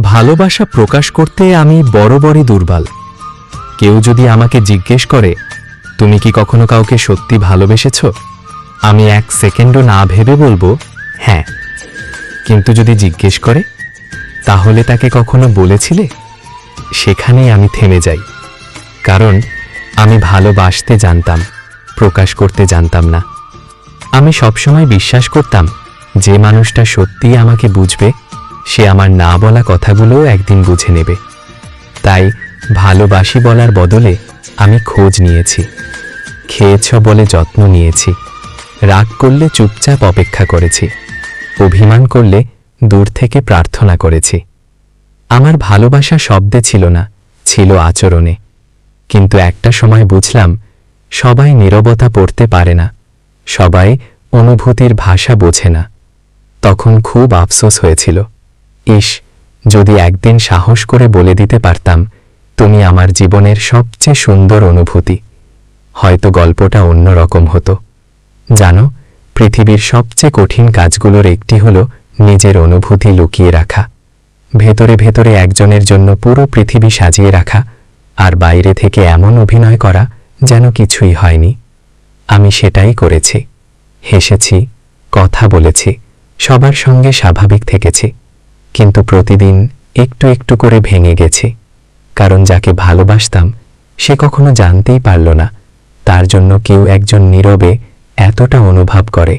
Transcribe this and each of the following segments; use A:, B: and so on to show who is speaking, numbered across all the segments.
A: ভালোবাসা প্রকাশ করতে আমি বড়ই দুর্বল। কেউ যদি আমাকে জিজ্ঞেস করে, তুমি কি কখনো কাউকে সত্যি ভালোবেসেছ, আমি 1 সেকেন্ডও না ভেবে বলবো হ্যাঁ। কিন্তু যদি জিজ্ঞেস করে, তাহলে তাকে কখনো বলেছিলে, সেখানেই আমি থেমে যাই। কারণ আমি ভালোবাসতে জানতাম, প্রকাশ করতে জানতাম না। আমি সবসময় বিশ্বাস করতাম যে মানুষটা সত্যিই আমাকে বুঝবে, সে আমার না বলা কথাগুলোও একদিন বুঝে নেবে। তাই ভালোবাসি বলার বদলে আমি খোঁজ নিয়েছি, খেয়েছ বলে যত্ন নিয়েছি, রাগ করলে চুপচাপ অপেক্ষা করেছি, অভিমান করলে দূর থেকে প্রার্থনা করেছি। আমার ভালোবাসা শব্দে ছিল না, ছিল আচরণে। কিন্তু একটা সময় বুঝলাম, সবাই নীরবতা পড়তে পারে না, সবাই অনুভূতির ভাষা বোঝে না। তখন খুব আফসোস হয়েছিল, ইস, যদি একদিন সাহস করে বলে দিতে পারতাম, তুমি আমার জীবনের সবচেয়ে সুন্দর অনুভূতি, হয়তো গল্পটা অন্যরকম হতো। জানো, পৃথিবীর সবচেয়ে কঠিন কাজগুলোর একটি হলো নিজের অনুভূতি লুকিয়ে রাখা। ভেতরে ভেতরে একজনের জন্য পুরো পৃথিবী সাজিয়ে রাখা, আর বাইরে থেকে এমন অভিনয় করা যেন কিছুই হয়নি। আমি সেটাই করেছি। হেসেছি, কথা বলেছি, সবার সঙ্গে স্বাভাবিক থেকেছি, কিন্তু প্রতিদিন একটু একটু করে ভেঙে গেছি। কারণ যাকে ভালোবাসতাম, সে কখনো জানতেই পারল না তার জন্য কেউ একজন নীরবে এতটা অনুভব করে।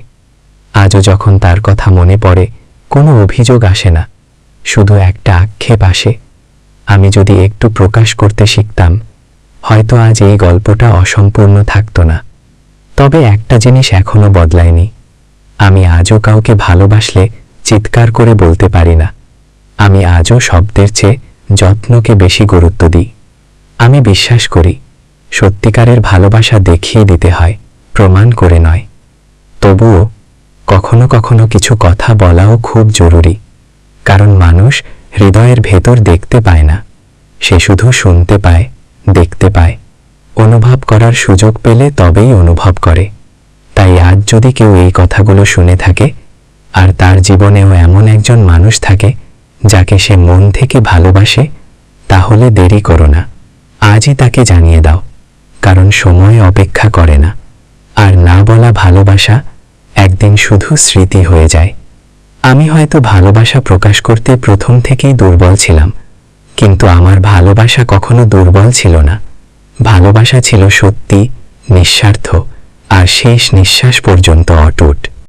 A: আজও যখন তার কথা মনে পড়ে, কোনো অভিযোগ আসে না, শুধু একটা আক্ষেপ আসে। আমি যদি একটু প্রকাশ করতে শিখতাম, হয়তো আজ এই গল্পটা অসম্পূর্ণ থাকতো না। তবে একটা জিনিস এখনো বদলায়নি, আমি আজও কাউকে ভালোবাসলে চিৎকার করে বলতে পারি না। আমি আজও শব্দের চেয়ে যত্নকে বেশি গুরুত্ব দিই। আমি বিশ্বাস করি, সত্যিকারের ভালোবাসা দেখিয়ে দিতে হয়, প্রমাণ করে নয়। তবুও কখনো কখনো কিছু কথা বলাও খুব জরুরি, কারণ মানুষ হৃদয়ের ভেতর দেখতে পায় না, সে শুধু শুনতে পায়, দেখতে পায়। অনুভব করার সুযোগ পেলে তবেই অনুভব করে। তাই আজ যদি কেউ এই কথাগুলো শুনে থাকে, আর তার জীবনেও এমন একজন মানুষ থাকে যাকে সে মন থেকে ভালোবাসে, তাহলে দেরি করো না, আজই তাকে জানিয়ে দাও। কারণ সময় অপেক্ষা করে না, আর না বলা ভালোবাসা একদিন শুধু স্মৃতি হয়ে যায়। আমি হয়তো ভালোবাসা প্রকাশ করতে প্রথম থেকেই দুর্বল ছিলাম, কিন্তু আমার ভালোবাসা কখনো দুর্বল ছিল না। ভালোবাসা ছিল সত্যি, নিঃস্বার্থ, আর শেষ নিঃশ্বাস পর্যন্ত অটুট।